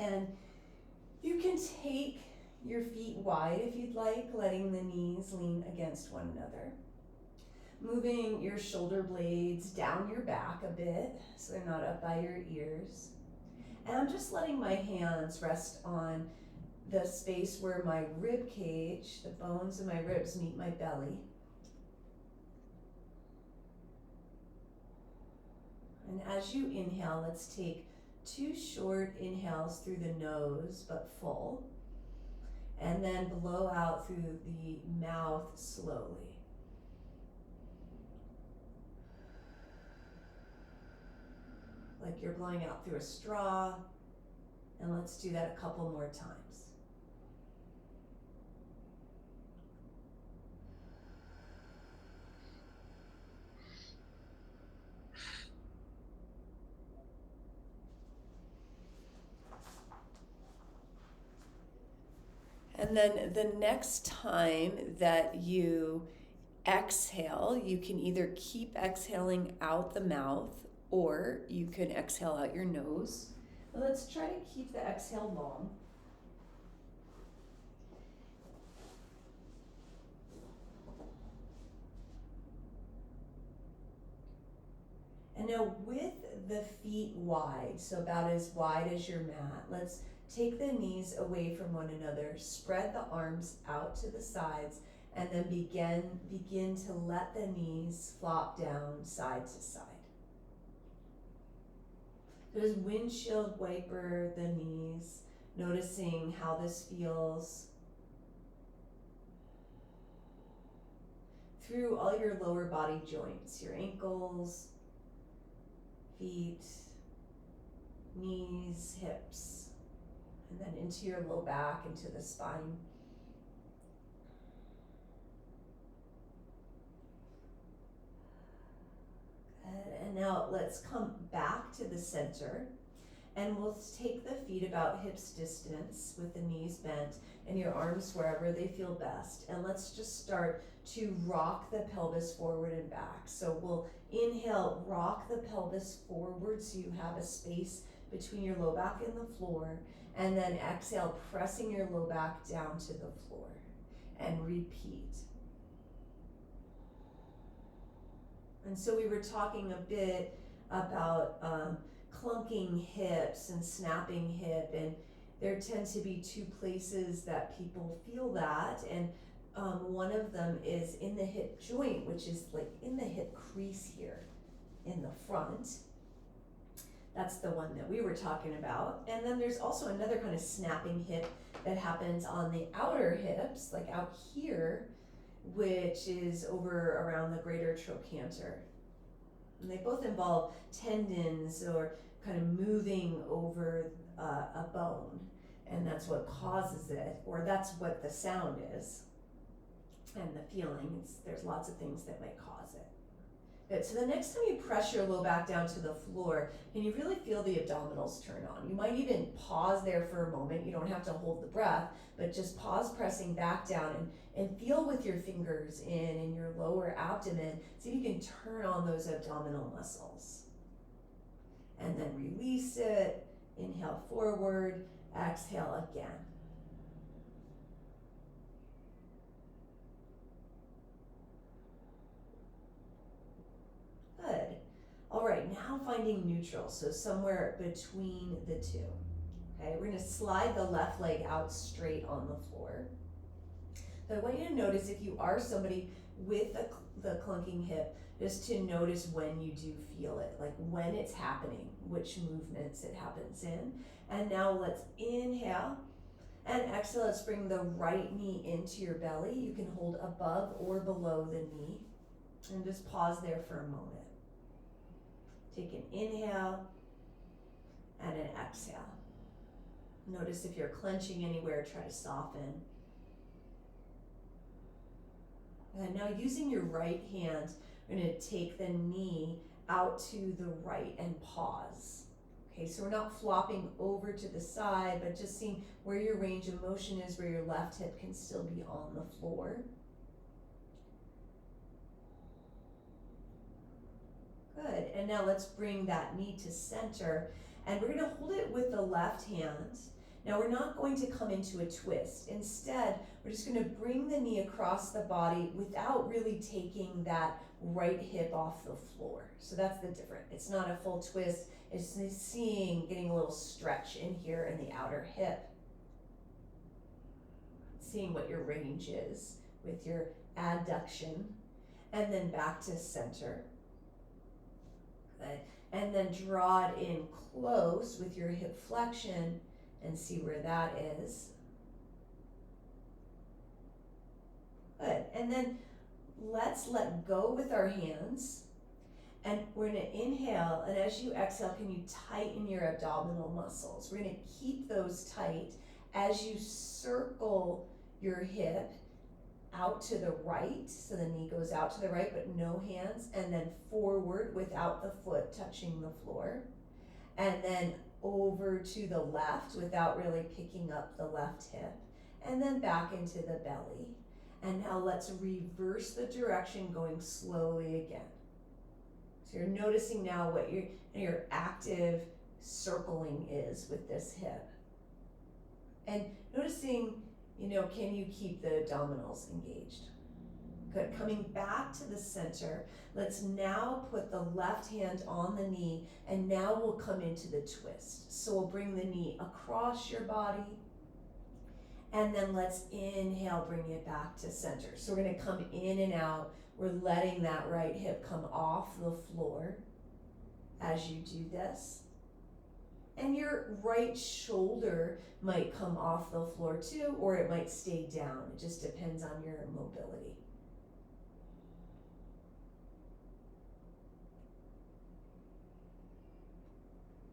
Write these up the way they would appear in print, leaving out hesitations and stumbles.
And you can take your feet wide if you'd like, letting the knees lean against one another. Moving your shoulder blades down your back a bit so they're not up by your ears. And I'm just letting my hands rest on the space where my rib cage, the bones of my ribs, meet my belly. And as you inhale, let's take 2 short inhales through the nose, but full. And then blow out through the mouth slowly. Like you're blowing out through a straw. And let's do that a couple more times. And then the next time that you exhale, you can either keep exhaling out the mouth or you can exhale out your nose. Let's try to keep the exhale long. And now with the feet wide, so about as wide as your mat, let's take the knees away from one another, spread the arms out to the sides, and then begin to let the knees flop down side to side. So just windshield wiper the knees, noticing how this feels through all your lower body joints, your ankles, feet, knees, hips, and then into your low back, into the spine. Good. And now let's come back to the center, and we'll take the feet about hips distance with the knees bent and your arms wherever they feel best. And let's just start to rock the pelvis forward and back. So we'll inhale, rock the pelvis forward so you have a space between your low back and the floor. And then exhale, pressing your low back down to the floor. And repeat. And so we were talking a bit about clunking hips and snapping hip, and there tend to be 2 places that people feel that, and one of them is in the hip joint, which is like in the hip crease here in the front. That's the one that we were talking about. And then there's also another kind of snapping hip that happens on the outer hips, like out here, which is over around the greater trochanter. And they both involve tendons or kind of moving over a bone, and that's what causes it, or that's what the sound is, and the feeling. There's lots of things that might cause it. Good. So the next time you press your low back down to the floor, and you really feel the abdominals turn on, you might even pause there for a moment. You don't have to hold the breath, but just pause pressing back down and feel with your fingers in your lower abdomen. See if you can turn on those abdominal muscles. And then release it, inhale forward, exhale again. Good. All right, now finding neutral, so somewhere between the 2. Okay, we're gonna slide the left leg out straight on the floor. So I want you to notice, if you are somebody with the clunking hip, just to notice when you do feel it, like when it's happening, which movements it happens in. And now let's inhale and exhale. Let's bring the right knee into your belly. You can hold above or below the knee, and just pause there for a moment. Take an inhale and an exhale. Notice if you're clenching anywhere, try to soften. And now using your right hand, we're going to take the knee out to the right and pause. Okay, so we're not flopping over to the side, but just seeing where your range of motion is, where your left hip can still be on the floor. Good, and now let's bring that knee to center, and we're going to hold it with the left hand, Now we're not going to come into a twist. Instead, we're just going to bring the knee across the body without really taking that right hip off the floor. So that's the difference. It's not a full twist. It's getting a little stretch in here in the outer hip. Seeing what your range is with your adduction, and then back to center. Good. And then draw it in close with your hip flexion and see where that is. Good. And then let's let go with our hands. And we're going to inhale, and as you exhale, can you tighten your abdominal muscles? We're going to keep those tight as you circle your hip out to the right, so the knee goes out to the right, but no hands, and then forward without the foot touching the floor, and then over to the left without really picking up the left hip, and then back into the belly. And now let's reverse the direction, going slowly again. So you're noticing now what your active circling is with this hip. And noticing, can you keep the abdominals engaged? Good. Coming back to the center, let's now put the left hand on the knee, and now we'll come into the twist. So we'll bring the knee across your body, and then let's inhale, bring it back to center. So we're going to come in and out. We're letting that right hip come off the floor as you do this. And your right shoulder might come off the floor too, or it might stay down. It just depends on your mobility.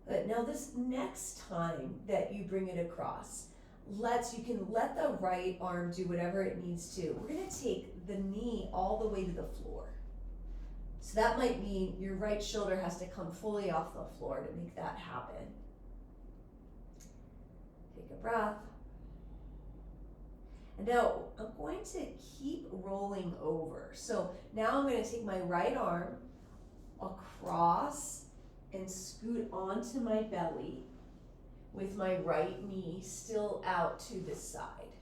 Good. Now this next time that you bring it across, you can let the right arm do whatever it needs to. We're going to take the knee all the way to the floor. So that might mean your right shoulder has to come fully off the floor to make that happen. Take a breath. And now I'm going to keep rolling over. So now I'm going to take my right arm across and scoot onto my belly with my right knee still out to the side.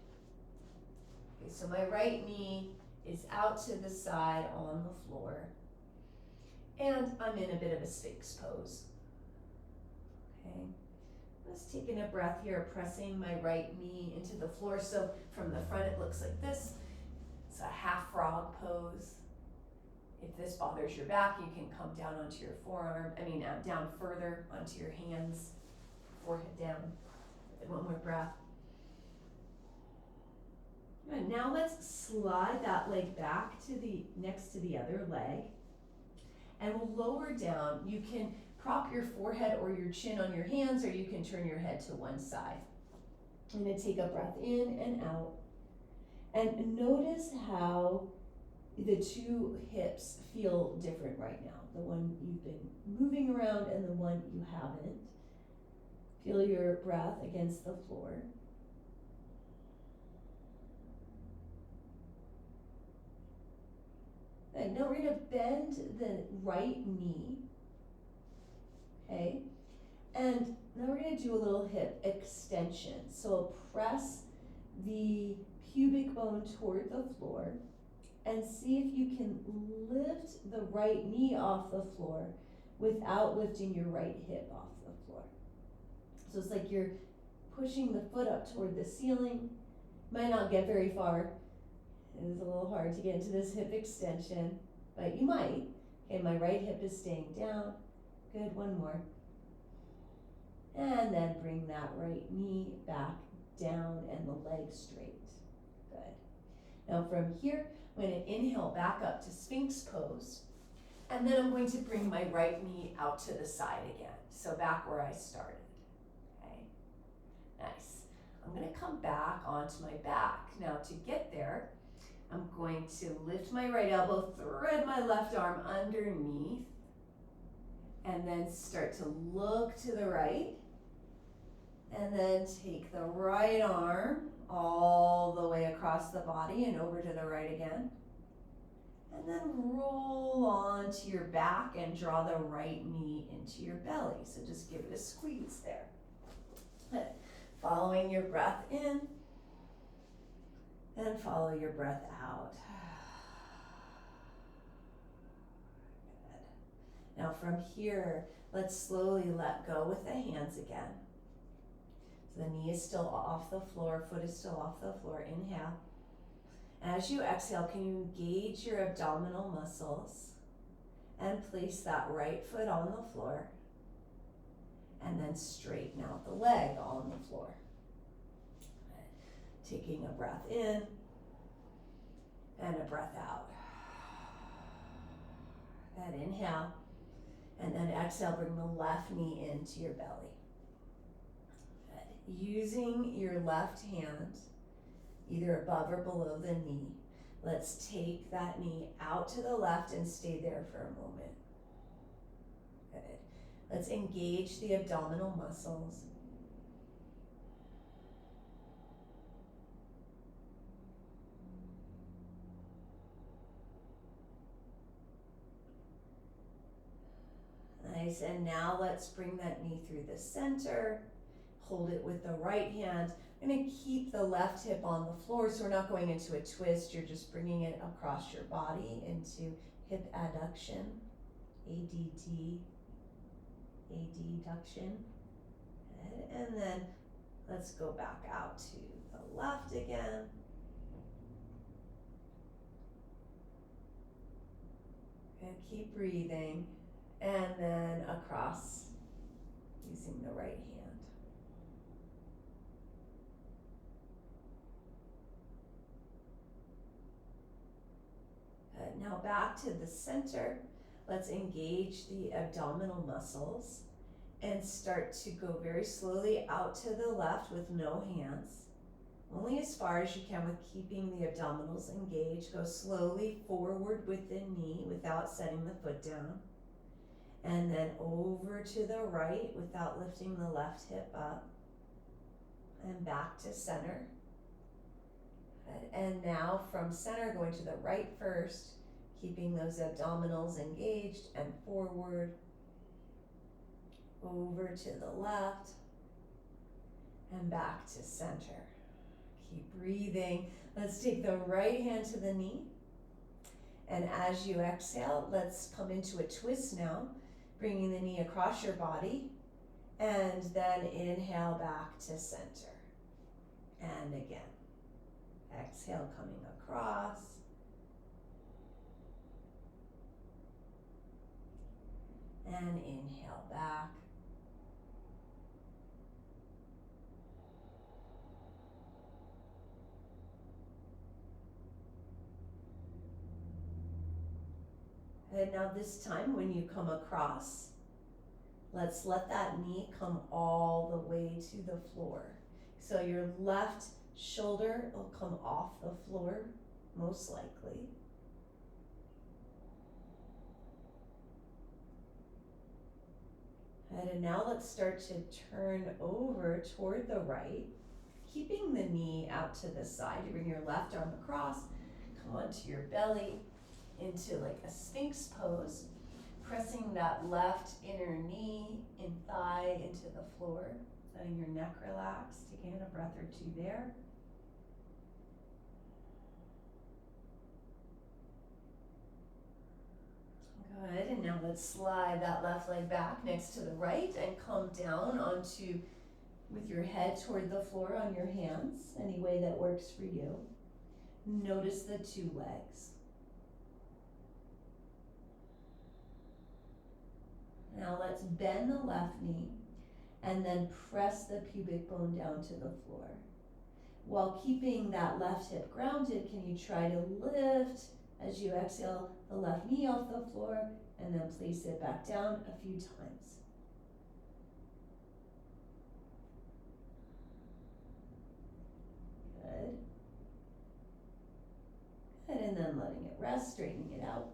Okay, so my right knee is out to the side on the floor, and I'm in a bit of a Sphinx pose. Okay, just taking a breath here, pressing my right knee into the floor. So from the front it looks like this. It's a half frog pose. If this bothers your back, you can come down onto your forearm, down further onto your hands, forehead down. And one more breath. Good. Now let's slide that leg back next to the other leg, and we'll lower down. You can prop your forehead or your chin on your hands, or you can turn your head to one side. I'm going to take a breath in and out, and notice how the two hips feel different right now. The one you've been moving around and the one you haven't. Feel your breath against the floor. And now we're going to bend the right knee. Okay? And now we're going to do a little hip extension. So press the pubic bone toward the floor and see if you can lift the right knee off the floor without lifting your right hip off the floor. So it's like you're pushing the foot up toward the ceiling. Might not get very far. It is a little hard to get into this hip extension, but you might. Okay, my right hip is staying down. Good, one more. And then bring that right knee back down and the leg straight. Good. Now from here, I'm going to inhale back up to Sphinx pose, and then I'm going to bring my right knee out to the side again, so back where I started. Okay, nice. I'm going to come back onto my back. Now to get there, I'm going to lift my right elbow, thread my left arm underneath, and then start to look to the right, and then take the right arm all the way across the body and over to the right again. And then roll onto your back and draw the right knee into your belly. So just give it a squeeze there. Follow following your breath in and follow your breath out. Good. Now from here, let's slowly let go with the hands again. So the knee is still off the floor, foot is still off the floor. Inhale. As you exhale, can you engage your abdominal muscles and place that right foot on the floor, and then straighten out the leg on the floor. Taking a breath in and a breath out. And inhale, and then exhale, bring the left knee into your belly. Good. Using your left hand, either above or below the knee, let's take that knee out to the left and stay there for a moment. Good. Let's engage the abdominal muscles. Nice, and now let's bring that knee through the center. Hold it with the right hand. I'm going to keep the left hip on the floor, so we're not going into a twist. You're just bringing it across your body into hip adduction, ADD, adduction. And then let's go back out to the left again. And keep breathing. And then across using the right hand. Now back to the center. Let's engage the abdominal muscles and start to go very slowly out to the left with no hands. Only as far as you can with keeping the abdominals engaged. Go slowly forward with the knee without setting the foot down. And then over to the right without lifting the left hip up. And back to center. And now from center, going to the right first, keeping those abdominals engaged, and forward, over to the left, and back to center. Keep breathing. Let's take the right hand to the knee. And as you exhale, let's come into a twist now, bringing the knee across your body, and then inhale back to center. And again. Exhale, coming across. And inhale back. And now this time when you come across, let's let that knee come all the way to the floor. So your left shoulder will come off the floor, most likely. And now let's start to turn over toward the right, keeping the knee out to the side. You bring your left arm across, come onto your belly, into like a Sphinx pose, pressing that left inner knee and thigh into the floor, letting your neck relax, taking a breath or two there. Good, and now let's slide that left leg back next to the right and come down onto, with your head toward the floor on your hands, any way that works for you. Notice the two legs. Now let's bend the left knee and then press the pubic bone down to the floor. While keeping that left hip grounded, can you try to lift as you exhale the left knee off the floor and then place it back down a few times. Good. Good, and then letting it rest, straightening it out.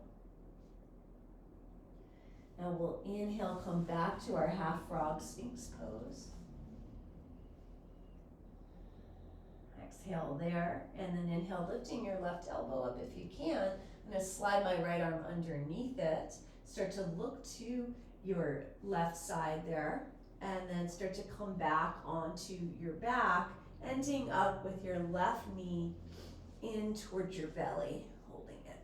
Now we'll inhale, come back to our half frog Sphinx pose. Exhale there, and then inhale, lifting your left elbow up if you can. I'm going to slide my right arm underneath it. Start to look to your left side there. and then start to come back onto your back, ending up with your left knee in towards your belly, holding it.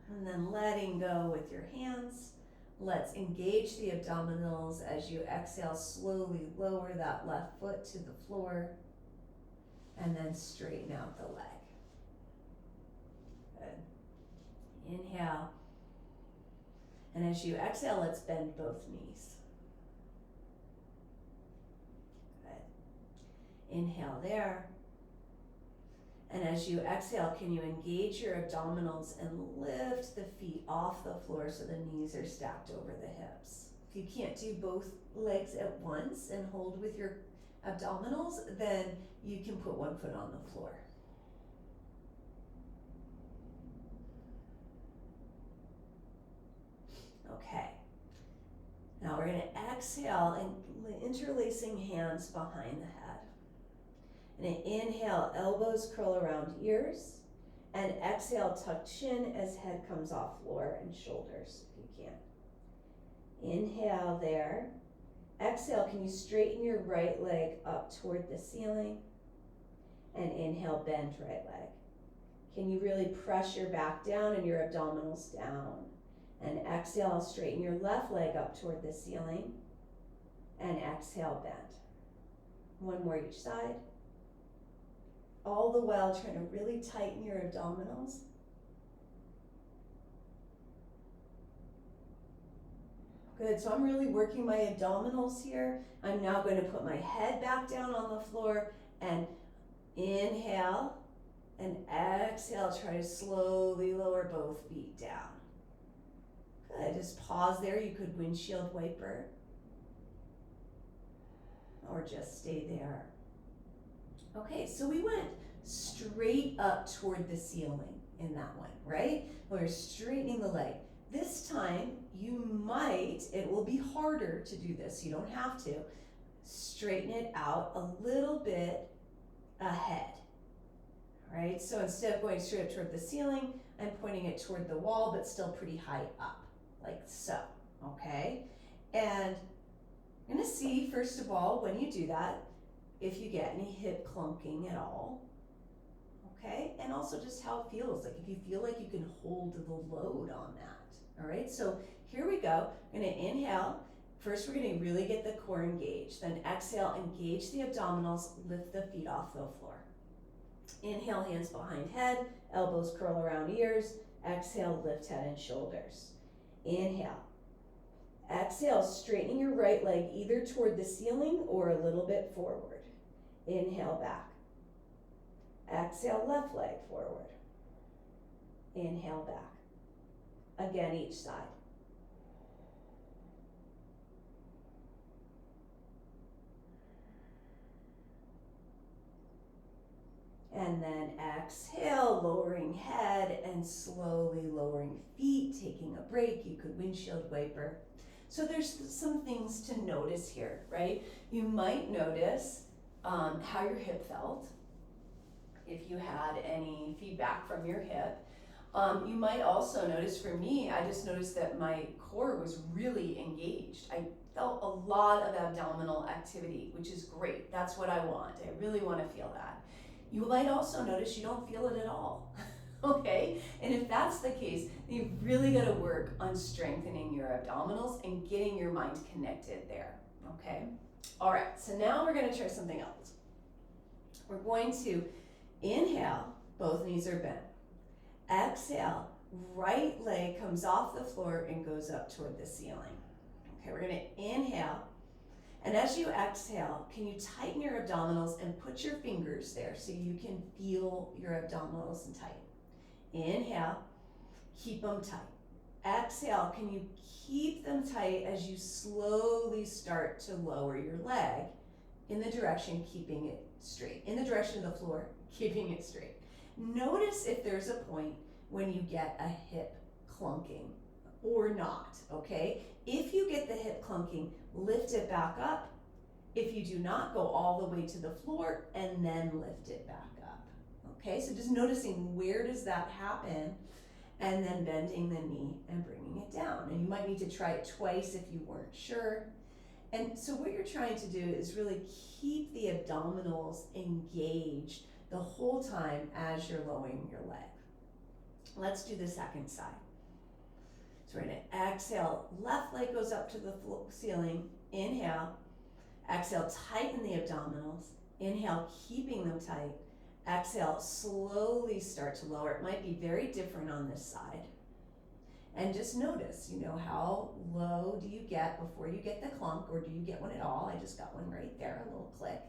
And then letting go with your hands. Let's engage the abdominals as you exhale, slowly lower that left foot to the floor, and then straighten out the leg. Good. Inhale. And as you exhale, let's bend both knees. Good. Inhale there. And as you exhale, can you engage your abdominals and lift the feet off the floor so the knees are stacked over the hips? If you can't do both legs at once and hold with your abdominals, then you can put one foot on the floor. Okay. Now we're going to exhale and interlacing hands behind the head. And inhale, elbows curl around ears. And exhale, tuck chin as head comes off floor and shoulders if you can. Inhale there. Exhale, can you straighten your right leg up toward the ceiling? And inhale, bend right leg. Can you really press your back down and your abdominals down? And exhale, straighten your left leg up toward the ceiling. And exhale, bend. One more each side. All the while trying to really tighten your abdominals. Good, so I'm really working my abdominals here. I'm now going to put my head back down on the floor and inhale and exhale, try to slowly lower both feet down. Good, just pause there. You could windshield wiper or just stay there. Okay, so we went straight up toward the ceiling in that one, right? We're straightening the leg. This time, it will be harder to do this. You don't have to. Straighten it out a little bit ahead, all right? So instead of going straight up toward the ceiling, I'm pointing it toward the wall, but still pretty high up, like so, okay? And I'm gonna see, first of all, when you do that, if you get any hip clunking at all, okay? And also just how it feels, like if you feel like you can hold the load on that, all right? So here we go. I'm gonna inhale. First, we're gonna really get the core engaged. Then exhale, engage the abdominals, lift the feet off the floor. Inhale, hands behind head, elbows curl around ears. Exhale, lift head and shoulders. Inhale. Exhale, straightening your right leg either toward the ceiling or a little bit forward. Inhale back. Exhale, left leg forward. Inhale back. Again, each side. And then exhale, lowering head and slowly lowering feet, taking a break. You could windshield wiper. So there's some things to notice here, right? You might notice how your hip felt, if you had any feedback from your hip. You might also notice, for me, I just noticed that my core was really engaged. I felt a lot of abdominal activity, which is great. That's what I want. I really want to feel that. You might also notice you don't feel it at all, okay? And if that's the case, then you've really got to work on strengthening your abdominals and getting your mind connected there, okay? All right, so now we're going to try something else. We're going to inhale, both knees are bent. Exhale, right leg comes off the floor and goes up toward the ceiling. Okay, we're going to inhale. And as you exhale, can you tighten your abdominals and put your fingers there so you can feel your abdominals and tighten? Inhale, keep them tight. Exhale, can you keep them tight as you slowly start to lower your leg in the direction, keeping it straight. In the direction of the floor, keeping it straight. Notice if there's a point when you get a hip clunking or not, okay? If you get the hip clunking, lift it back up. If you do not, go all the way to the floor and then lift it back up. Okay, so just noticing where does that happen and then bending the knee and bringing it down. And you might need to try it twice if you weren't sure. And so what you're trying to do is really keep the abdominals engaged the whole time as you're lowering your leg. Let's do the second side. So we're going to exhale, left leg goes up to the ceiling, inhale, exhale, tighten the abdominals, inhale, keeping them tight, exhale, slowly start to lower. It might be very different on this side. And just notice, how low do you get before you get the clunk, or do you get one at all? I just got one right there, a little click,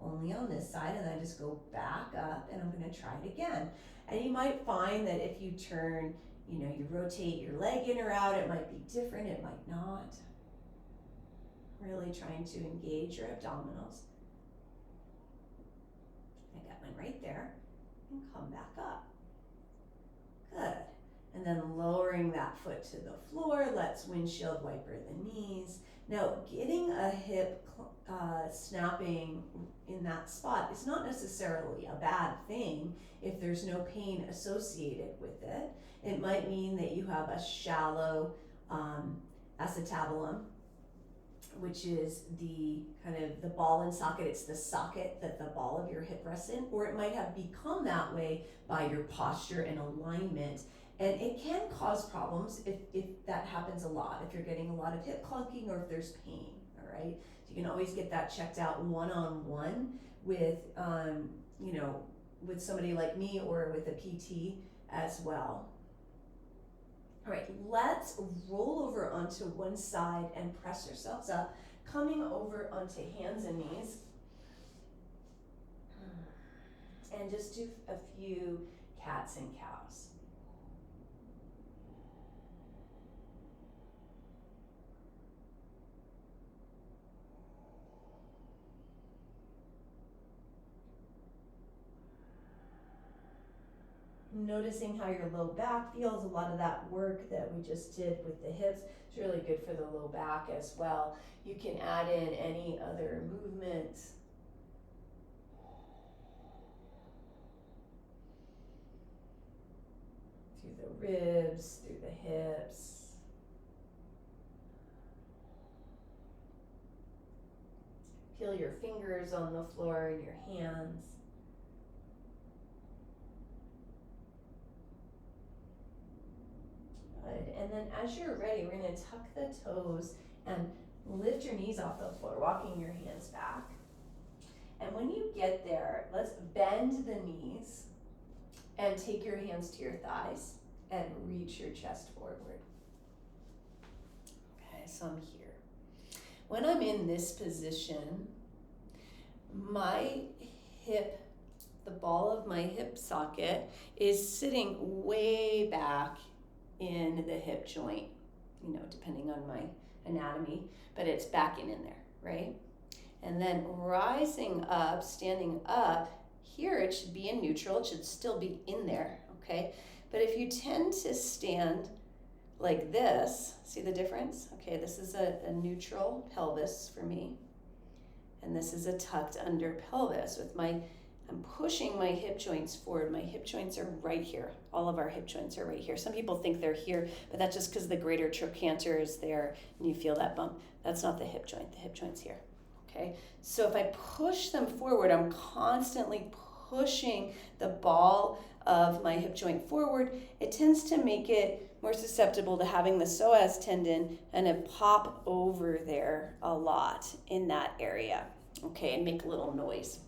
only on this side, and I just go back up, and I'm going to try it again. And you might find that if you turn, you rotate your leg in or out, it might be different, it might not. Really trying to engage your abdominals. I got one right there, and come back up. Good. And then lowering that foot to the floor, let's windshield wiper the knees. Now, getting a hip snapping in that spot is not necessarily a bad thing if there's no pain associated with it. It might mean that you have a shallow acetabulum, which is the kind of the ball and socket. It's the socket that the ball of your hip rests in, or it might have become that way by your posture and alignment. And it can cause problems if that happens a lot, if you're getting a lot of hip clunking or if there's pain, all right? So you can always get that checked out one-on-one with, with somebody like me or with a PT as well. All right, let's roll over onto one side and press yourselves up, coming over onto hands and knees. And just do a few cats and cows. Noticing how your low back feels. A lot of that work that we just did with the hips is really good for the low back as well. You can add in any other movements. Through the ribs, through the hips. Feel your fingers on the floor and your hands. Good. And then as you're ready, we're going to tuck the toes and lift your knees off the floor, walking your hands back. And when you get there, let's bend the knees and take your hands to your thighs and reach your chest forward. Okay, so I'm here. When I'm in this position, my hip, the ball of my hip socket is sitting way back in the hip joint, depending on my anatomy, but it's back in there, right? And then rising up, standing up, here it should be in neutral, it should still be in there, okay? But if you tend to stand like this, see the difference? Okay, this is a neutral pelvis for me, and this is a tucked under pelvis with I'm pushing my hip joints forward. My hip joints are right here. All of our hip joints are right here. Some people think they're here, but that's just because the greater trochanter is there and you feel that bump. That's not the hip joint. The hip joint's here, okay? So if I push them forward, I'm constantly pushing the ball of my hip joint forward. It tends to make it more susceptible to having the psoas tendon and a pop over there a lot in that area, okay, and make a little noise.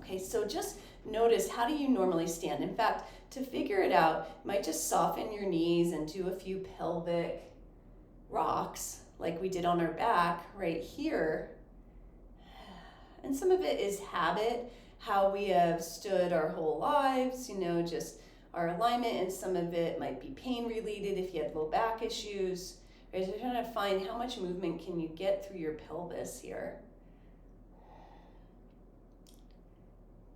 Okay, so just notice, how do you normally stand? In fact, to figure it out, you might just soften your knees and do a few pelvic rocks like we did on our back right here. And some of it is habit, how we have stood our whole lives, just our alignment, and some of it might be pain related if you had low back issues. Right? So you're trying to find how much movement can you get through your pelvis here.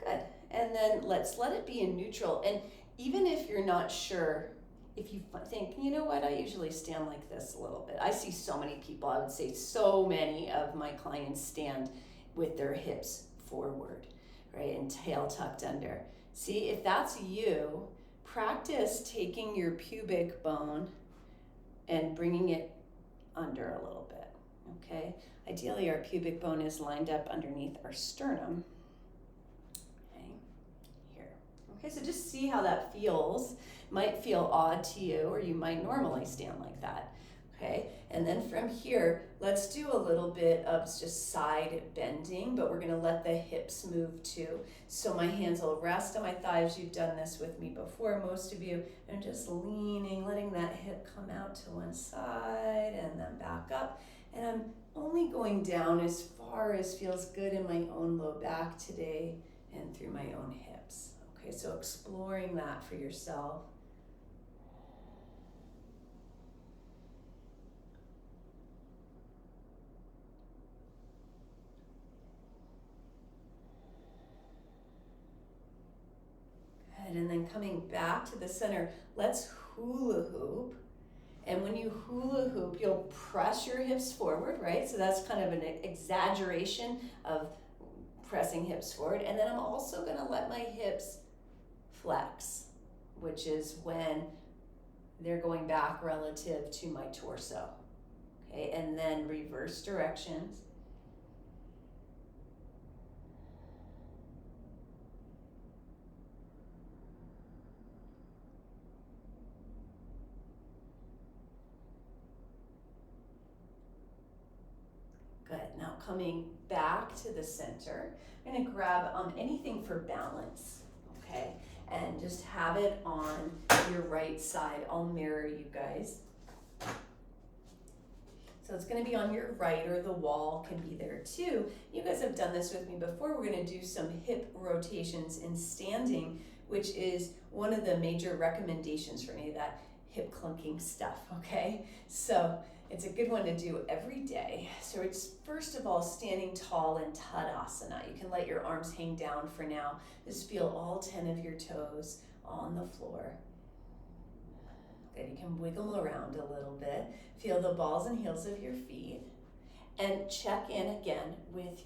Good. And then let's let it be in neutral. And even if you're not sure, if you think, I usually stand like this a little bit. I see so many people, I would say so many of my clients stand with their hips forward, right? And tail tucked under. See, if that's you, practice taking your pubic bone and bringing it under a little bit, okay? Ideally, our pubic bone is lined up underneath our sternum, okay, here. Okay, so just see how that feels. Might feel odd to you, or you might normally stand like that, okay? And then from here, let's do a little bit of just side bending, but we're gonna let the hips move too. So my hands will rest on my thighs. You've done this with me before, most of you. I'm just leaning, letting that hip come out to one side and then back up. And I'm only going down as far as feels good in my own low back today and through my own hips. Okay, so exploring that for yourself. Good, and then coming back to the center, let's hula hoop. And when you hula hoop, you'll press your hips forward, right? So that's kind of an exaggeration of pressing hips forward. And then I'm also gonna let my hips flex, which is when they're going back relative to my torso. Okay, and then reverse directions. Good, now coming back to the center, I'm gonna grab anything for balance, okay? And just have it on your right side. I'll mirror you guys. So it's gonna be on your right, or the wall can be there too. You guys have done this with me before. We're gonna do some hip rotations in standing, which is one of the major recommendations for any of that hip clunking stuff, okay? So it's a good one to do every day. So it's first of all standing tall in Tadasana. You can let your arms hang down for now. Just feel all 10 of your toes on the floor. Good, you can wiggle around a little bit. Feel the balls and heels of your feet. And check in again with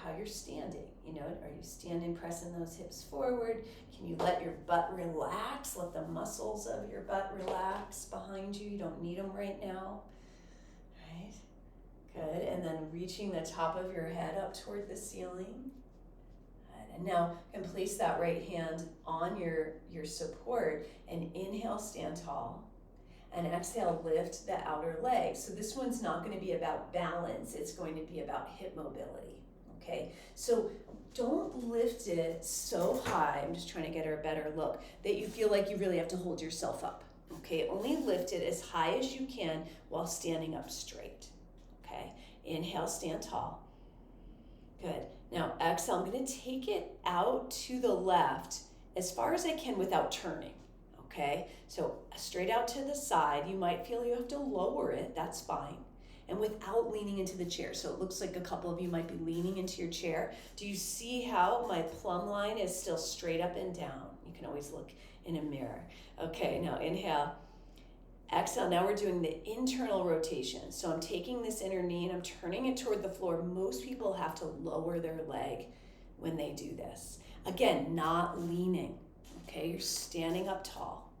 how you're standing. You know, are you standing pressing those hips forward? Can you let your butt relax? Let the muscles of your butt relax behind you. You don't need them right now. Right? Good, and then reaching the top of your head up toward the ceiling. Good. And now you can place that right hand on your support and inhale, stand tall. And exhale, lift the outer leg. So this one's not going to be about balance, it's going to be about hip mobility, okay? So don't lift it so high, I'm just trying to get her a better look, that you feel like you really have to hold yourself up, okay? Only lift it as high as you can while standing up straight, okay? Inhale, stand tall. Good. Now exhale, I'm going to take it out to the left as far as I can without turning. Okay, so straight out to the side. You might feel you have to lower it, that's fine. And without leaning into the chair. So it looks like a couple of you might be leaning into your chair. Do you see how my plumb line is still straight up and down? You can always look in a mirror. Okay, now inhale. Exhale, now we're doing the internal rotation. So I'm taking this inner knee and I'm turning it toward the floor. Most people have to lower their leg when they do this. Again, not leaning. Okay, you're standing up tall.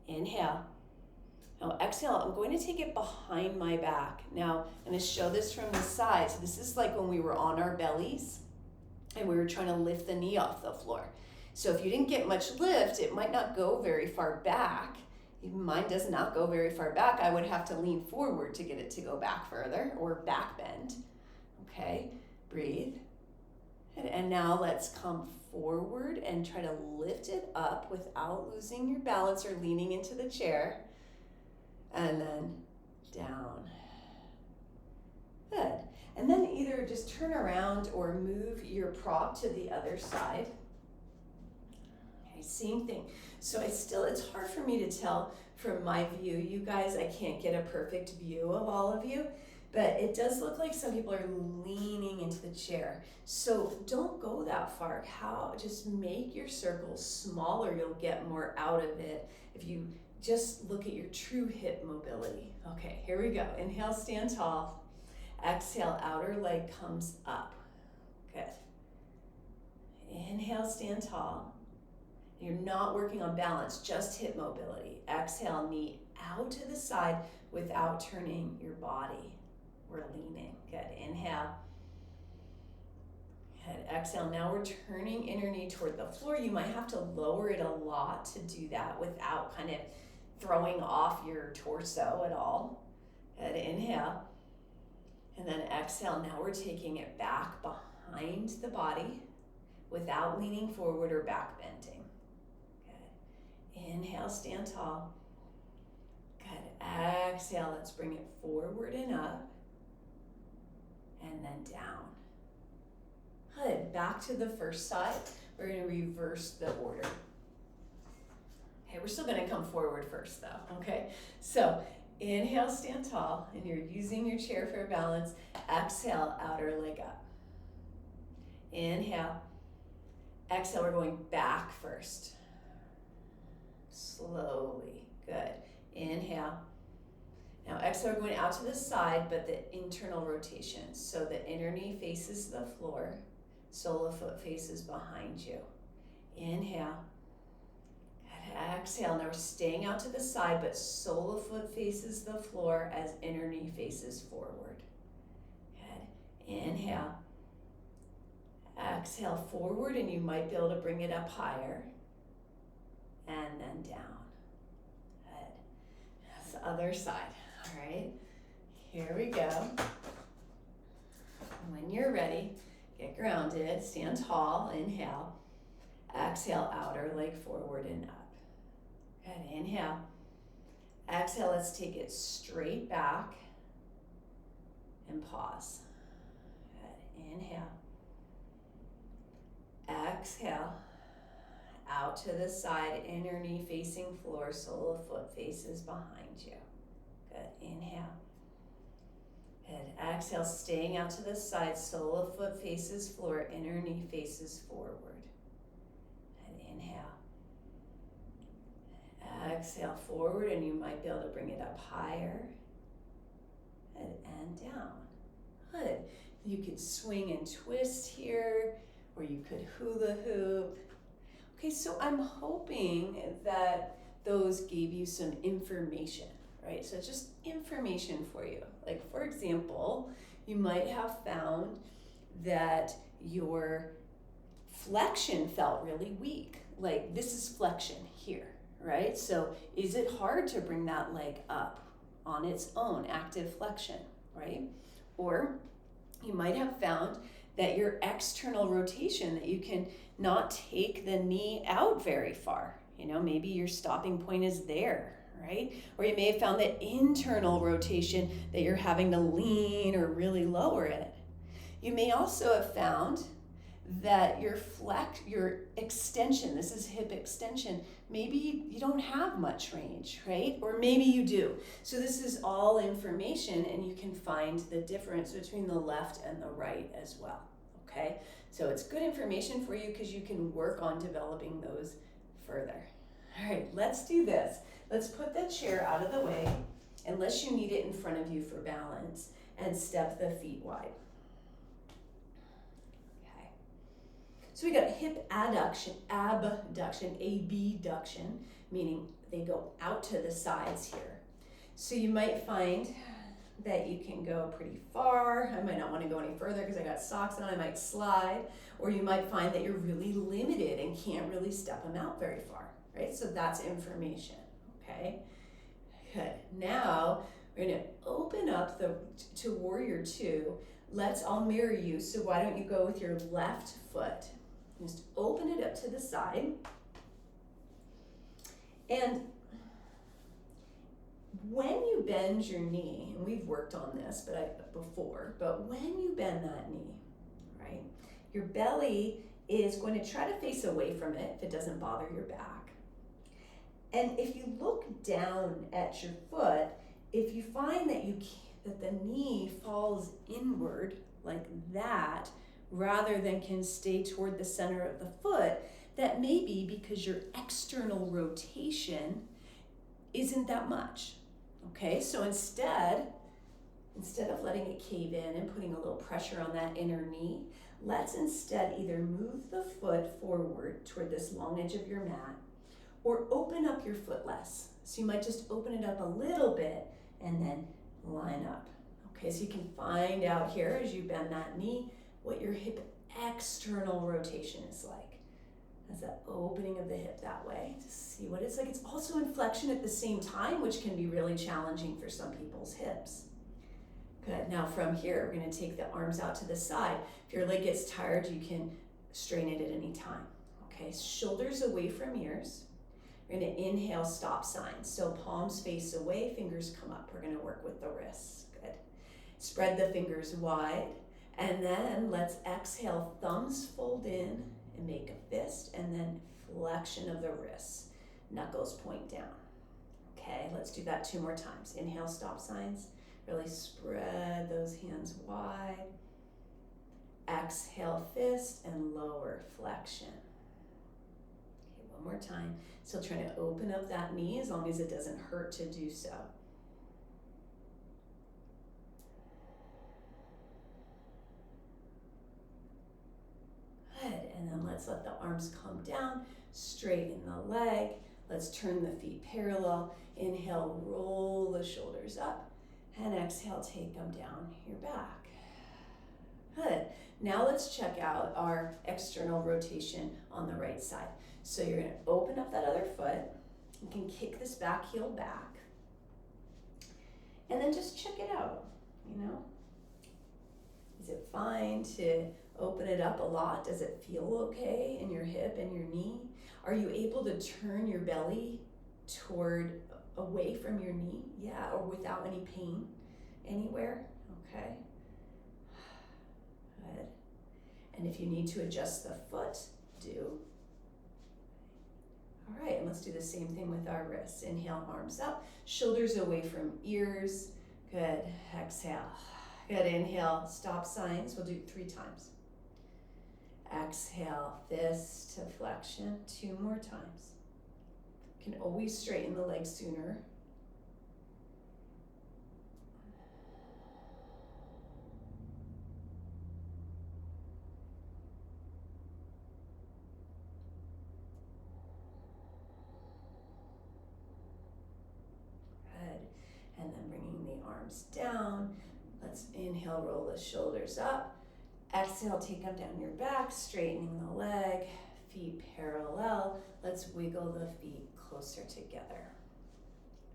Inhale. Now exhale, I'm going to take it behind my back. Now, I'm going to show this from the side. So this is like when we were on our bellies and we were trying to lift the knee off the floor. So if you didn't get much lift, it might not go very far back. Even mine does not go very far back. I would have to lean forward to get it to go back further, or back bend. Okay, breathe. And now let's come forward and try to lift it up without losing your balance or leaning into the chair. And then down. Good. And then either just turn around or move your prop to the other side. Okay, same thing. So it's hard for me to tell from my view. You guys, I can't get a perfect view of all of you. But it does look like some people are leaning into the chair. So don't go that far. Just make your circle smaller. You'll get more out of it if you just look at your true hip mobility. Okay, here we go. Inhale, stand tall. Exhale, outer leg comes up. Good. Inhale, stand tall. You're not working on balance, just hip mobility. Exhale, knee out to the side without turning your body. We're leaning. Good. Inhale. Good. Exhale. Now we're turning inner knee toward the floor. You might have to lower it a lot to do that without kind of throwing off your torso at all. Good. Inhale. And then exhale. Now we're taking it back behind the body without leaning forward or back bending. Good. Inhale, stand tall. Good. Exhale, let's bring it forward and up. And then down. Good. Back to the first side. We're going to reverse the order. Okay, we're still going to come forward first though, okay? So inhale, stand tall, and you're using your chair for balance. Exhale, outer leg up. Inhale. Exhale, we're going back first. Slowly. Good. Inhale. Now exhale, we're going out to the side, but the internal rotation. So the inner knee faces the floor, sole of foot faces behind you. Inhale. Good. Exhale. Now we're staying out to the side, but sole of foot faces the floor as inner knee faces forward. Good. Inhale. Exhale forward, and you might be able to bring it up higher. And then down. Good. That's the other side. All right. Here we go. When you're ready, get grounded, stand tall, inhale. Exhale, outer leg forward and up. Good. Inhale. Exhale, let's take it straight back and pause. Good. Inhale. Exhale, out to the side, inner knee facing floor, sole of foot faces behind you. Good. Inhale. Good. Exhale, staying out to the side, sole of foot faces floor, inner knee faces forward. And inhale. Exhale forward, and you might be able to bring it up higher. And down. Good. You could swing and twist here, or you could hula hoop. Okay, so I'm hoping that those gave you some information, right? So it's just information for you. Like, for example, you might have found that your flexion felt really weak. Like, this is flexion here, right? So is it hard to bring that leg up on its own, active flexion, right? Or you might have found that your external rotation, that you can not take the knee out very far. You know, maybe your stopping point is there, right? Or you may have found that internal rotation, that you're having to lean or really lower it. You may also have found that your extension, this is hip extension, maybe you don't have much range, right? Or maybe you do. So this is all information, and you can find the difference between the left and the right as well, okay? So it's good information for you because you can work on developing those further. All right, let's do this. Let's put the chair out of the way, unless you need it in front of you for balance, and step the feet wide. So we got hip abduction, abduction, meaning they go out to the sides here. So you might find that you can go pretty far. I might not want to go any further because I got socks on, I might slide. Or you might find that you're really limited and can't really step them out very far, right? So that's information, okay? Good. Now we're gonna open up to Warrior Two. I'll mirror you, so why don't you go with your left foot? Just open it up to the side. And when you bend your knee, and we've worked on this before, but when you bend that knee, right, your belly is going to try to face away from it if it doesn't bother your back. And if you look down at your foot, if you find that the knee falls inward like that, rather than can stay toward the center of the foot, that may be because your external rotation isn't that much. Okay, so instead, instead of letting it cave in and putting a little pressure on that inner knee, let's instead either move the foot forward toward this long edge of your mat or open up your foot less. So you might just open it up a little bit and then line up. Okay, so you can find out here as you bend that knee what your hip external rotation is like. That's that opening of the hip that way. Just see what it's like. It's also inflection at the same time, which can be really challenging for some people's hips. Good. Now from here, we're going to take the arms out to the side. If your leg gets tired, you can straighten it at any time. Okay, shoulders away from ears. We're going to inhale, stop signs. So palms face away, fingers come up. We're going to work with the wrists. Good. Spread the fingers wide. And then let's exhale, thumbs fold in and make a fist, and then flexion of the wrists. Knuckles point down. Okay, let's do that 2 more times. Inhale, stop signs. Really spread those hands wide. Exhale, fist, and lower flexion. Okay, 1 more time. Still trying to open up that knee as long as it doesn't hurt to do so. Good, and then let's let the arms come down, straighten the leg. Let's turn the feet parallel. Inhale, roll the shoulders up, and exhale, take them down your back. Good. Now let's check out our external rotation on the right side. So you're going to open up that other foot. You can kick this back heel back. And then just check it out, you know. Is it fine to open it up a lot? Does it feel okay in your hip and your knee? Are you able to turn your belly toward away from your knee? Yeah, or without any pain anywhere? Okay. Good. And if you need to adjust the foot, do. All right, and let's do the same thing with our wrists. Inhale, arms up, shoulders away from ears. Good. Exhale. Good. Inhale, stop signs. We'll do 3 times. Exhale, fist to flexion. 2 more times. You can always straighten the leg sooner. Good. And then bringing the arms down. Let's inhale, roll the shoulders up. Exhale, take them down your back, straightening the leg, feet parallel. Let's wiggle the feet closer together.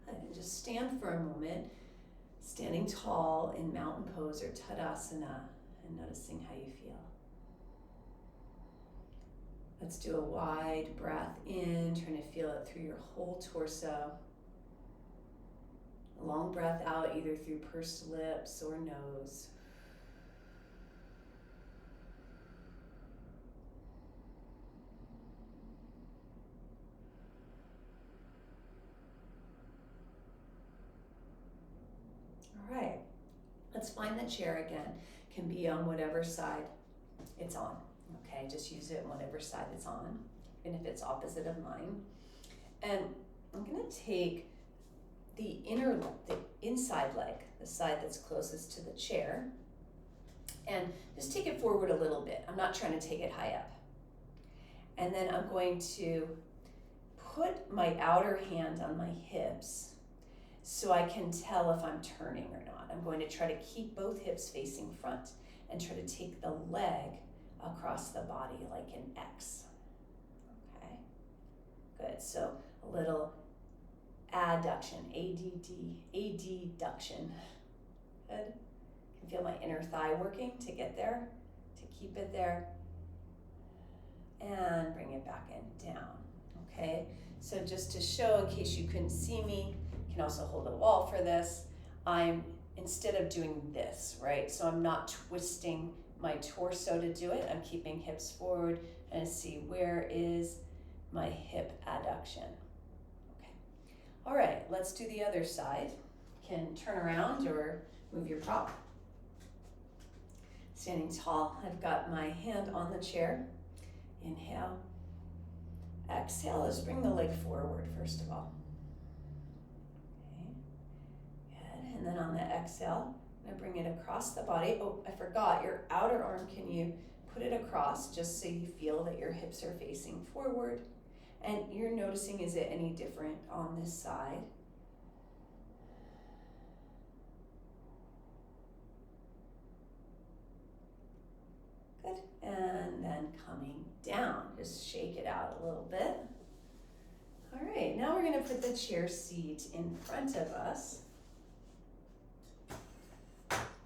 And just stand for a moment, standing tall in mountain pose or Tadasana, and noticing how you feel. Let's do a wide breath in, trying to feel it through your whole torso. A long breath out, either through pursed lips or nose. All right, let's find the chair again. Can be on whatever side it's on. Okay, just use it on whatever side it's on, even if it's opposite of mine. And I'm gonna take the inside leg, the side that's closest to the chair, and just take it forward a little bit. I'm not trying to take it high up. And then I'm going to put my outer hand on my hips so I can tell if I'm turning or not. I'm going to try to keep both hips facing front and try to take the leg across the body like an X. Okay, good. So a little adduction, adduction. Good. Can feel my inner thigh working to get there, to keep it there. And bring it back in, down. Okay, so just to show, in case you couldn't see me, you can also hold a wall for this. I'm, instead of doing this, right? So I'm not twisting my torso to do it. I'm keeping hips forward and see where is my hip adduction. Okay. All right, let's do the other side. You can turn around or move your prop. Standing tall, I've got my hand on the chair. Inhale. Exhale, let's bring the leg forward first of all. Okay, good. And then on the exhale, I'm I'm gonna bring it across the body. Oh, I forgot, your outer arm, can you put it across just so you feel that your hips are facing forward? And you're noticing, is it any different on this side? Good. And then coming down, just shake it out a little bit. All right, now we're gonna put the chair seat in front of us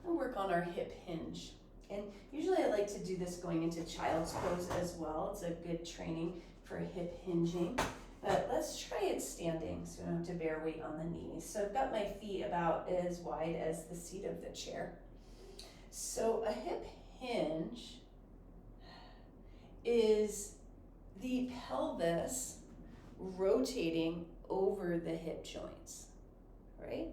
and work on our hip hinge. And usually I like to do this going into child's pose as well. It's a good training for hip hinging. But let's try it standing so we don't have to bear weight on the knees. So I've got my feet about as wide as the seat of the chair. So a hip hinge is the pelvis rotating over the hip joints, right?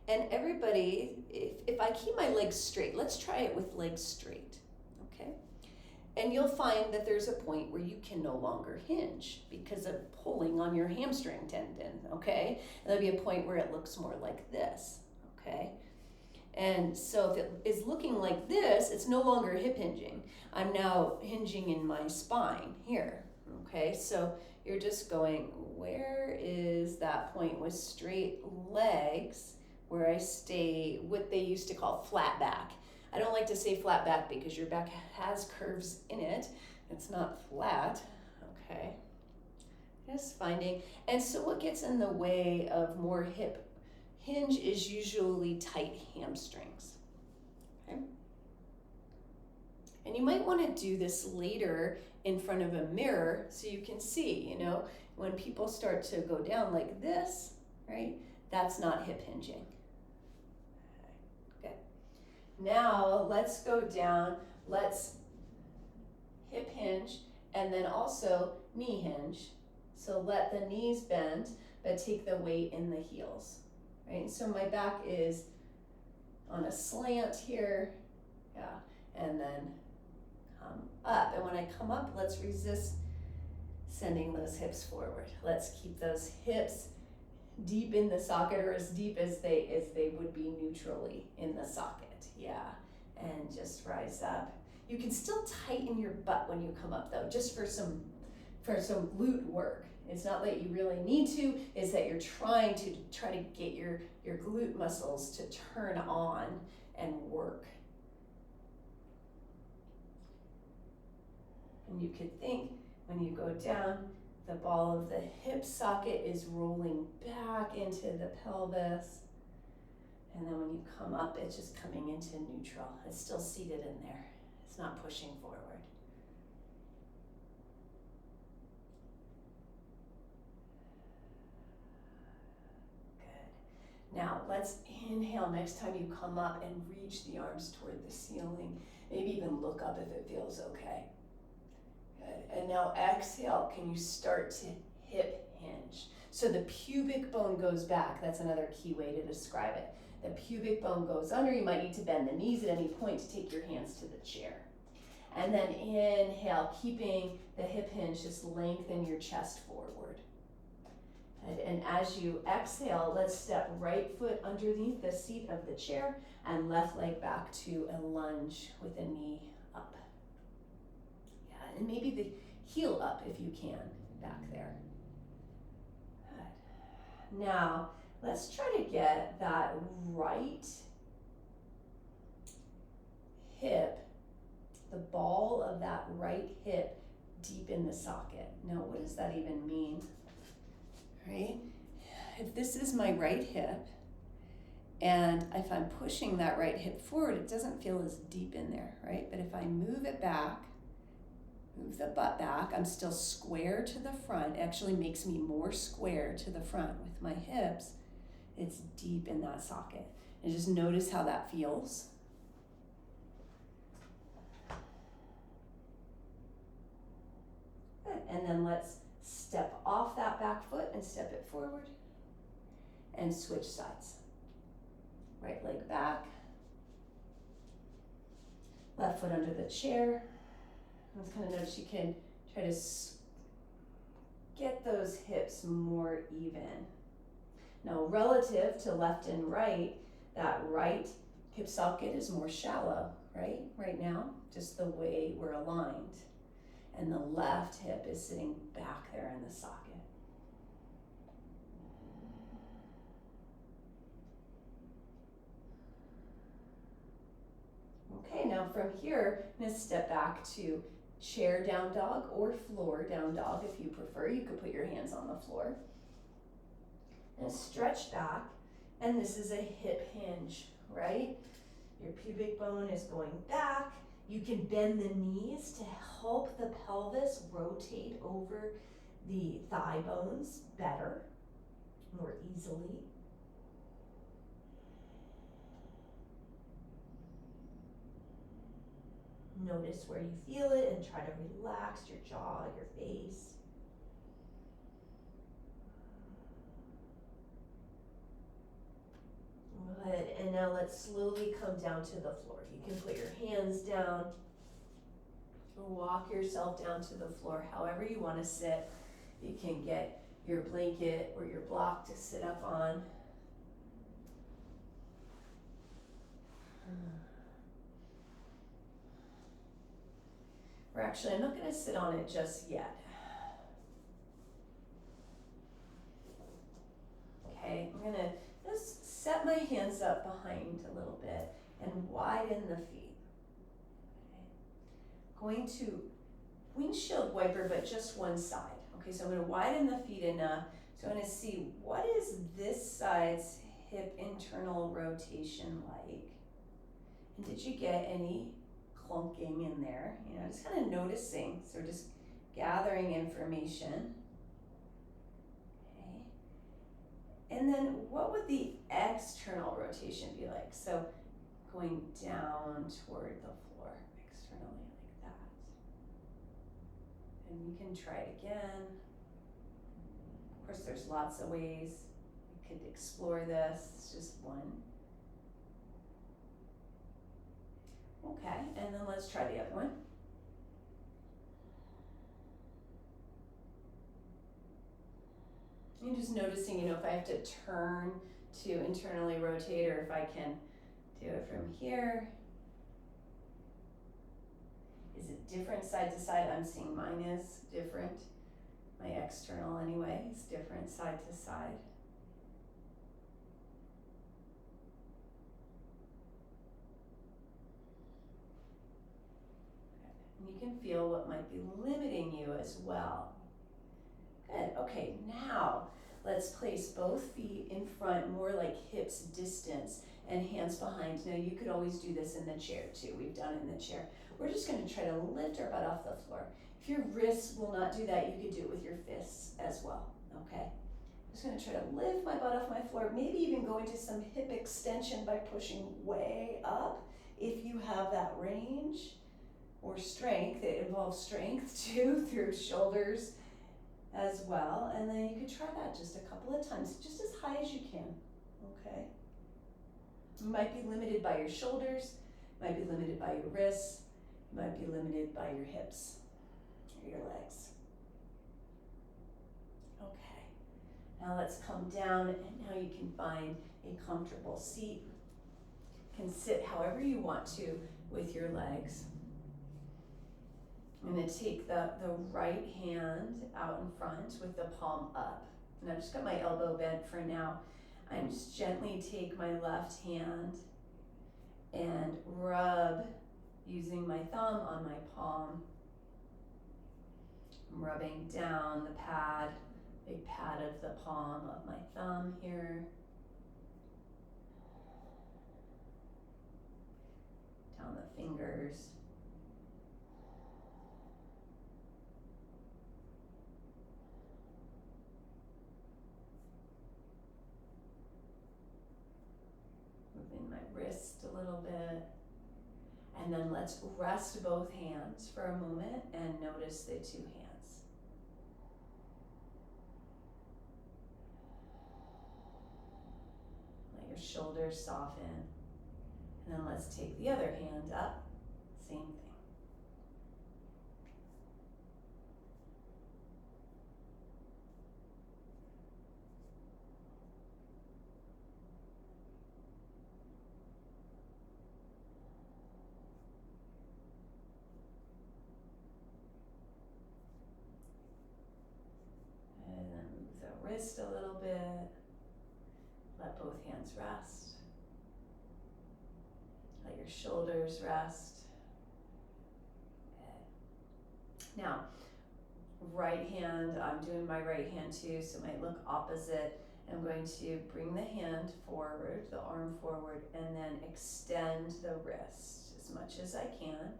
And everybody, if I keep my legs straight, let's try it with legs straight, okay? And you'll find that there's a point where you can no longer hinge because of pulling on your hamstring tendon, okay? And there'll be a point where it looks more like this, okay? And so if it is looking like this, it's no longer hip hinging. I'm now hinging in my spine here, okay? So you're just going, where is that point with straight legs where I stay what they used to call flat back. I don't like to say flat back because your back has curves in it. It's not flat, okay? Just finding, and so what gets in the way of more hip hinge is usually tight hamstrings, okay? And you might want to do this later in front of a mirror so you can see, you know, when people start to go down like this, right? That's not hip hinging. Okay. Now let's go down, let's hip hinge and then also knee hinge. So let the knees bend, but take the weight in the heels, right? So my back is on a slant here, yeah, and then come up. And when I come up, let's resist sending those hips forward. Let's keep those hips deep in the socket, or as deep as they would be neutrally in the socket, yeah. And just rise up. You can still tighten your butt when you come up though, just for some glute work. It's not that you really need to, it's that you're trying to get your glute muscles to turn on and work. And you could think when you go down, the ball of the hip socket is rolling back into the pelvis. And then when you come up, it's just coming into neutral. It's still seated in there. It's not pushing forward. Good. Now let's inhale next time you come up and reach the arms toward the ceiling. Maybe even look up if it feels okay. Good. And now exhale, can you start to hip hinge? So the pubic bone goes back. That's another key way to describe it. The pubic bone goes under. You might need to bend the knees at any point to take your hands to the chair. And then inhale, keeping the hip hinge, just lengthen your chest forward. And as you exhale, let's step right foot underneath the seat of the chair and left leg back to a lunge with a knee up. Yeah, and maybe the heel up if you can, back there. Good. Now, let's try to get that right hip, the ball of that right hip deep in the socket. Now, what does that even mean? Right? If this is my right hip, and if I'm pushing that right hip forward, it doesn't feel as deep in there, right? But if I move it back, move the butt back, I'm still square to the front. It actually makes me more square to the front with my hips. It's deep in that socket. And just notice how that feels. Good. And then let's step off that back foot and step it forward and switch sides. Right leg back, left foot under the chair. Let's kind of notice you can try to get those hips more even. Now, relative to left and right, that right hip socket is more shallow, right now, just the way we're aligned. And the left hip is sitting back there in the socket. Okay, now from here, I'm going to step back to chair down dog or floor down dog if you prefer. You could put your hands on the floor. And stretch back, and this is a hip hinge, right? Your pubic bone is going back. You can bend the knees to help the pelvis rotate over the thigh bones better, more easily. Notice where you feel it and try to relax your jaw, your face. Good, and now let's slowly come down to the floor. You can put your hands down, or walk yourself down to the floor, however you want to sit. You can get your blanket or your block to sit up on. Or actually, I'm not going to sit on it just yet. Okay, I'm going to just set my hands up behind a little bit and widen the feet. Okay. Going to windshield wiper, but just one side. Okay, so I'm going to widen the feet enough. So I'm going to see what is this side's hip internal rotation like. And did you get any clunking in there? You know, just kind of noticing. So just gathering information. And then what would the external rotation be like? So going down toward the floor externally like that. And you can try it again. Of course, there's lots of ways you could explore this. It's just one. Okay, and then let's try the other one. I'm just noticing, you know, if I have to turn to internally rotate or if I can do it from here. Is it different side to side? I'm seeing mine is different. My external anyway is different side to side. And you can feel what might be limiting you as well. Good, okay, now let's place both feet in front, more like hips distance, and hands behind. Now you could always do this in the chair too. We've done it in the chair. We're just gonna try to lift our butt off the floor. If your wrists will not do that, you could do it with your fists as well, okay? I'm just gonna try to lift my butt off my floor, maybe even go into some hip extension by pushing way up if you have that range, or strength. It involves strength too, through shoulders as well, and then you could try that just a couple of times, just as high as you can, okay? You might be limited by your shoulders, might be limited by your wrists, you might be limited by your hips or your legs. Okay, now let's come down, and now you can find a comfortable seat. You can sit however you want to with your legs. I'm going to take the right hand out in front with the palm up. And I've just got my elbow bent for now. I just gently take my left hand and rub using my thumb on my palm. I'm rubbing down the pad, big pad of the palm of my thumb here. Down the fingers. Moving my wrist a little bit. And then let's rest both hands for a moment and notice the two hands. Let your shoulders soften. And then let's take the other hand up. Same thing. your shoulders rest. Good. Now, right hand, I'm doing my right hand too, so it might look opposite. I'm going to bring the hand forward, the arm forward, and then extend the wrist as much as I can.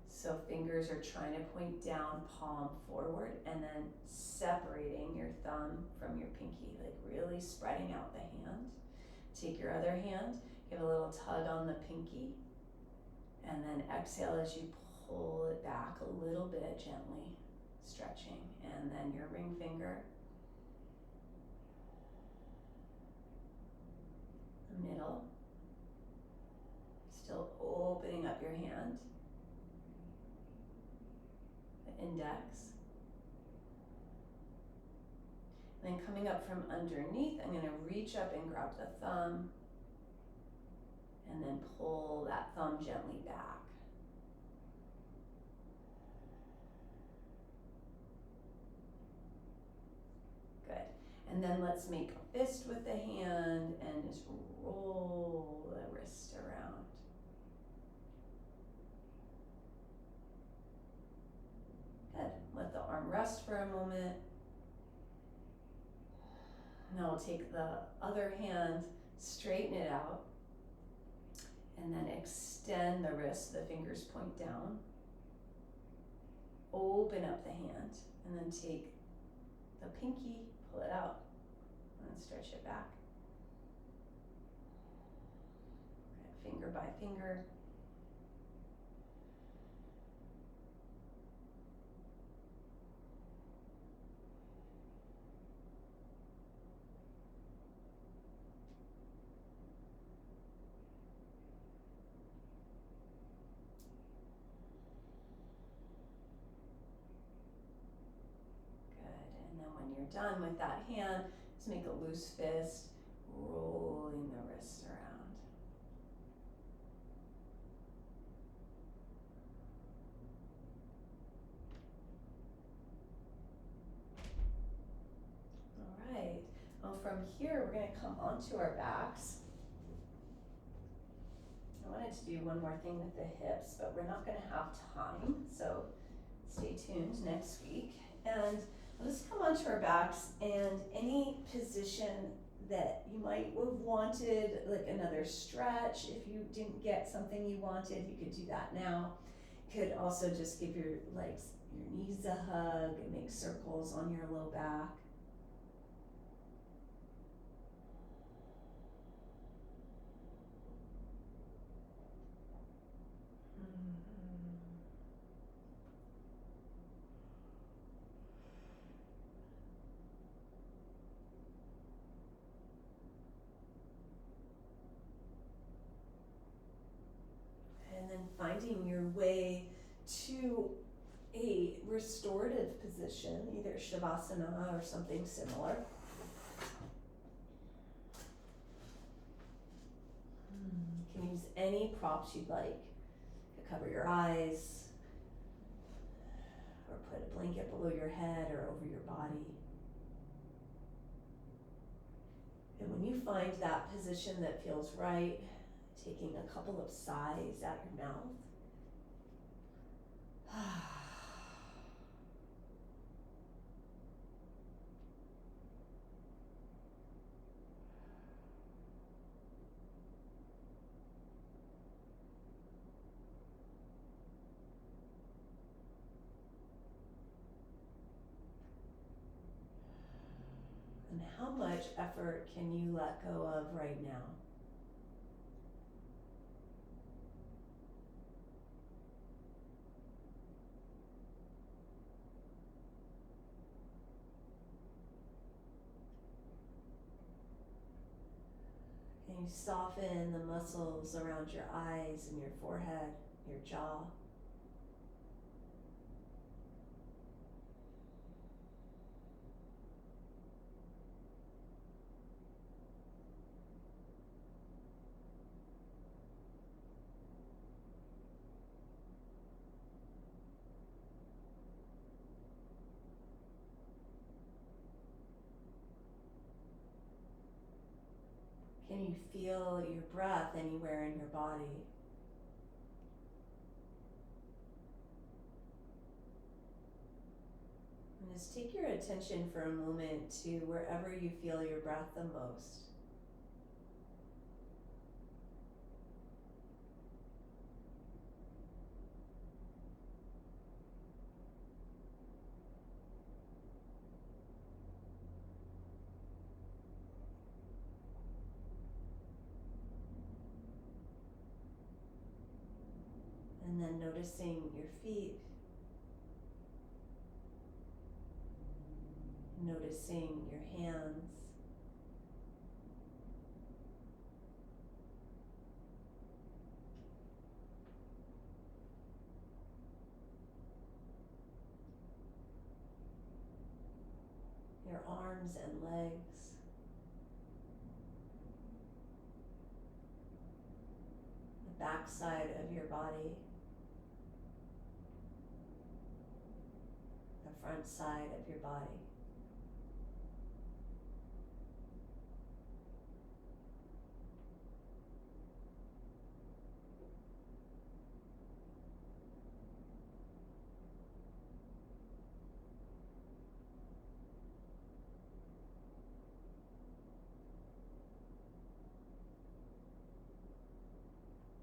So fingers are trying to point down, palm forward, and then separating your thumb from your pinky, like really spreading out the hand. Take your other hand, give a little tug on the pinky, and then exhale as you pull it back a little bit gently, stretching. And then your ring finger, the middle, still opening up your hand, the index. And then coming up from underneath, I'm going to reach up and grab the thumb and then pull that thumb gently back. Good. And then let's make a fist with the hand and just roll the wrist around. Good. Let the arm rest for a moment. Now we'll take the other hand, straighten it out, and then extend the wrist, the fingers point down. Open up the hand, and then take the pinky, pull it out, and then stretch it back. Good. Finger by finger. Done with that hand, just make a loose fist, rolling the wrist around. All right, well from here we're going to come onto our backs. I wanted to do one more thing with the hips, but we're not going to have time, so stay tuned next week. And we'll just come onto our backs, and any position that you might have wanted, like another stretch, if you didn't get something you wanted, you could do that now. You could also just give your legs, your knees a hug and make circles on your low back. And then finding your way to a restorative position, either Shavasana or something similar. You can use any props you'd like. You could cover your eyes, or put a blanket below your head or over your body. And when you find that position that feels right, taking a couple of sighs out your mouth. And how much effort can you let go of right now? Can you soften the muscles around your eyes and your forehead, your jaw? Can you feel your breath anywhere in your body? And just take your attention for a moment to wherever you feel your breath the most. And then noticing your feet, noticing your hands, your arms and legs, the backside of your body, the front side of your body.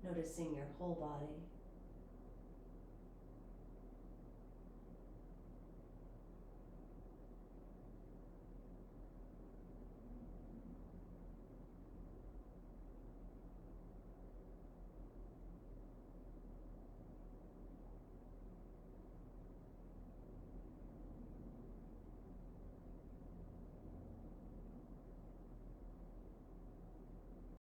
Noticing your whole body.